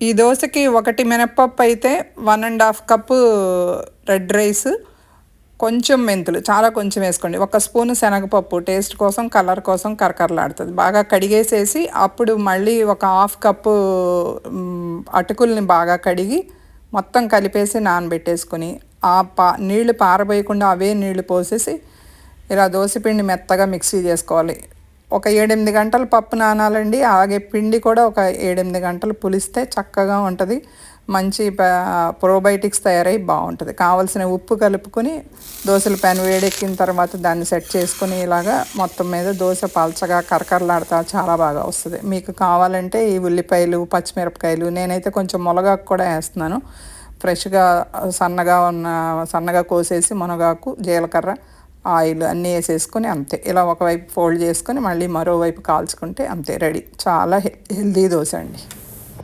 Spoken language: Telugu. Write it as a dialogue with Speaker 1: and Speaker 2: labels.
Speaker 1: ఈ దోసకి ఒకటి మినపప్పు అయితే 1½ కప్పు రెడ్ రైస్, కొంచెం మెంతులు, చాలా కొంచెం వేసుకోండి. ఒక స్పూను శనగపప్పు టేస్ట్ కోసం, కలర్ కోసం కరకరలాడుతుంది. బాగా కడిగేసేసి అప్పుడు మళ్ళీ ఒక ½ కప్పు అటుకుల్ని బాగా కడిగి మొత్తం కలిపేసి నానబెట్టేసుకొని నీళ్లు పారబోయకుండా అవే నీళ్లు పోసేసి ఇలా దోసపిండి మెత్తగా మిక్సీ చేసుకోవాలి. ఒక 7-8 గంటలు పప్పు నానాలండి. అలాగే పిండి కూడా ఒక 7-8 గంటలు పులిస్తే చక్కగా ఉంటుంది. మంచి ప్రోబయోటిక్స్ తయారై బాగుంటుంది. కావాల్సిన ఉప్పు కలుపుకొని దోశల ప్యాన్ వేడెక్కిన తర్వాత దాన్ని సెట్ చేసుకొని ఇలాగా మొత్తం మీద దోశ పల్చగా కరకరలాడుతా చాలా బాగా వస్తుంది. మీకు కావాలంటే ఈ ఉల్లిపాయలు, పచ్చిమిరపకాయలు, నేనైతే కొంచెం మునగాకు కూడా వేస్తున్నాను. ఫ్రెష్గా సన్నగా కోసేసి మునగాకు, జీలకర్ర, ఆయిల్ అన్నీ వేసేసుకొని అంతే. ఇలా ఒకవైపు ఫోల్డ్ చేసుకొని మళ్ళీ మరోవైపు కాల్చుకుంటే అంతే రెడీ. చాలా హెల్దీ దోశ అండి.